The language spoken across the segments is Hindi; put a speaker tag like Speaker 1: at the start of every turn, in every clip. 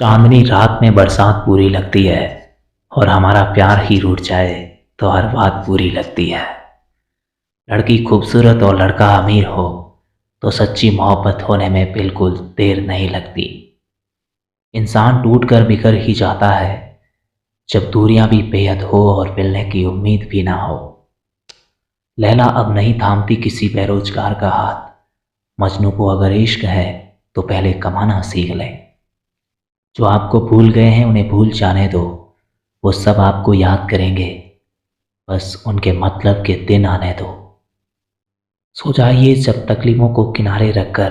Speaker 1: चांदनी रात में बरसात पूरी लगती है और हमारा प्यार ही रूठ जाए तो हर बात पूरी लगती है। लड़की खूबसूरत और लड़का अमीर हो तो सच्ची मोहब्बत होने में बिल्कुल देर नहीं लगती। इंसान टूट कर बिखर ही जाता है जब दूरियां भी बेहद हो और मिलने की उम्मीद भी ना हो। लैला अब नहीं थामती किसी बेरोजगार का हाथ। मजनू को अगर इश्क है तो पहले कमाना सीख ले। जो आपको भूल गए हैं उन्हें भूल जाने दो, वो सब आपको याद करेंगे, बस उनके मतलब के दिन आने दो। सो जाइए सब तकलीफों को किनारे रखकर,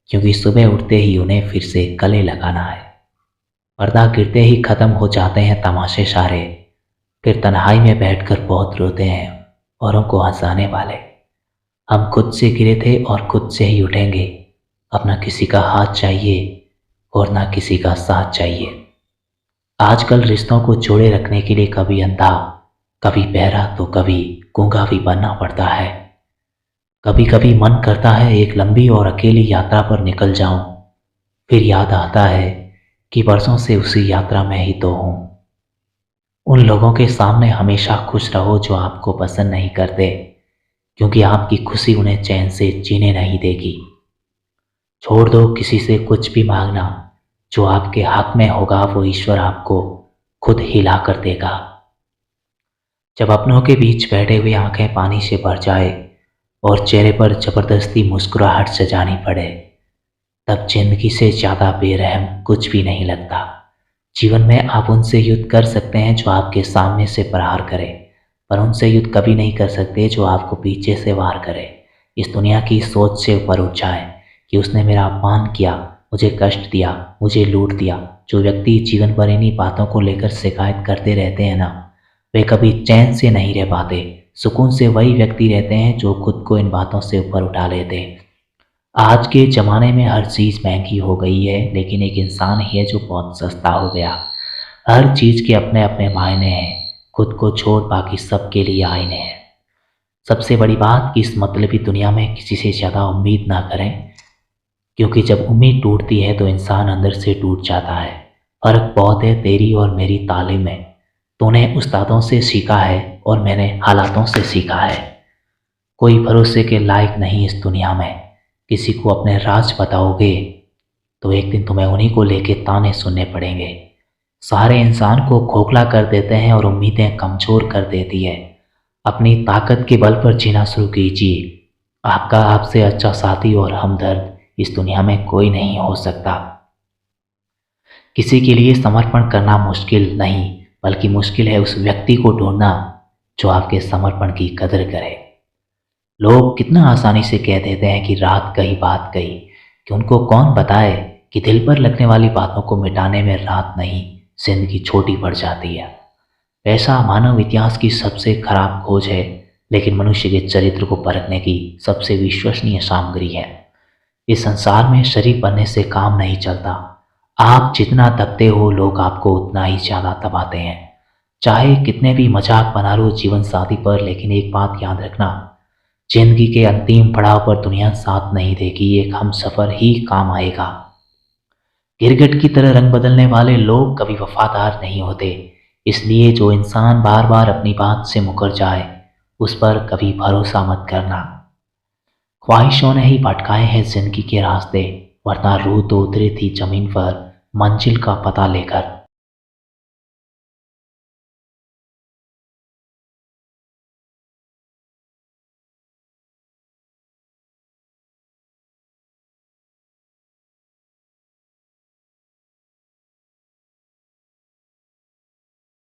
Speaker 1: क्योंकि सुबह उठते ही उन्हें फिर से गले लगाना है। पर्दा गिरते ही खत्म हो जाते हैं तमाशे सारे, फिर तन्हाई में बैठकर बहुत रोते हैं औरों को हंसाने वाले। हम खुद से गिरे थे और खुद से ही उठेंगे, अब ना किसी का हाथ चाहिए और ना किसी का साथ चाहिए। आजकल रिश्तों को जोड़े रखने के लिए कभी अंधा, कभी बहरा तो कभी गूंगा भी बनना पड़ता है। कभी कभी मन करता है एक लंबी और अकेली यात्रा पर निकल जाऊं, फिर याद आता है कि बरसों से उसी यात्रा में ही तो हूं। उन लोगों के सामने हमेशा खुश रहो जो आपको पसंद नहीं करते, क्योंकि आपकी खुशी उन्हें चैन से जीने नहीं देगी। छोड़ दो किसी से कुछ भी मांगना, जो आपके हक में होगा वो ईश्वर आपको खुद हिला कर देगा। जब अपनों के बीच बैठे हुए आंखें पानी से भर जाए और चेहरे पर जबरदस्ती मुस्कुराहट सजानी पड़े, तब जिंदगी से ज़्यादा बेरहम कुछ भी नहीं लगता। जीवन में आप उनसे युद्ध कर सकते हैं जो आपके सामने से प्रहार करे, पर उनसे युद्ध कभी नहीं कर सकते जो आपको पीछे से वार करे। इस दुनिया की सोच से ऊपर उठ जाएं कि उसने मेरा अपमान किया, मुझे कष्ट दिया, मुझे लूट दिया। जो व्यक्ति जीवन भर इन्हीं बातों को लेकर शिकायत करते रहते हैं ना, वे कभी चैन से नहीं रह पाते। सुकून से वही व्यक्ति रहते हैं जो खुद को इन बातों से ऊपर उठा लेते हैं। आज के ज़माने में हर चीज़ महंगी हो गई है, लेकिन एक इंसान ही है जो बहुत सस्ता हो गया। हर चीज़ के अपने अपने मायने हैं, खुद को छोड़ बाकी सबके लिए आईने हैं। सबसे बड़ी बात कि इस मतलबी दुनिया में किसी से ज़्यादा उम्मीद ना करें, क्योंकि जब उम्मीद टूटती है तो इंसान अंदर से टूट जाता है। फ़र्क बहुत है तेरी और मेरी तालीम में। तूने उस्तादों से सीखा है और मैंने हालातों से सीखा है। कोई भरोसे के लायक नहीं इस दुनिया में। किसी को अपने राज बताओगे तो एक दिन तुम्हें उन्हीं को लेके ताने सुनने पड़ेंगे। सारे इंसान को खोखला कर देते हैं और उम्मीदें कमज़ोर कर देती है। अपनी ताकत के बल पर जीना शुरू कीजिए। आपका आपसे अच्छा साथी और हमदर्द इस दुनिया में कोई नहीं हो सकता। किसी के लिए समर्पण करना मुश्किल नहीं, बल्कि मुश्किल है उस व्यक्ति को ढूंढना जो आपके समर्पण की कदर करे। लोग कितना आसानी से कह देते हैं कि रात कही बात कही, कि उनको कौन बताए कि दिल पर लगने वाली बातों को मिटाने में रात नहीं, जिंदगी छोटी पड़ जाती है। पैसा मानव इतिहास की सबसे खराब खोज है, लेकिन मनुष्य के चरित्र को परखने की सबसे विश्वसनीय सामग्री है। इस संसार में शरीफ बनने से काम नहीं चलता। आप जितना दबते हो लोग आपको उतना ही ज़्यादा दबाते हैं। चाहे कितने भी मजाक बना लो जीवन साथी पर, लेकिन एक बात याद रखना, जिंदगी के अंतिम पड़ाव पर दुनिया साथ नहीं देगी, एक हम सफ़र ही काम आएगा। गिरगिट की तरह रंग बदलने वाले लोग कभी वफादार नहीं होते, इसलिए जो इंसान बार बार अपनी बात से मुकर जाए उस पर कभी भरोसा मत करना। ख्वाहिशों ने ही भटकाए हैं जिंदगी के रास्ते, वरना रूह तो उतरी थी जमीन पर मंजिल का पता लेकर।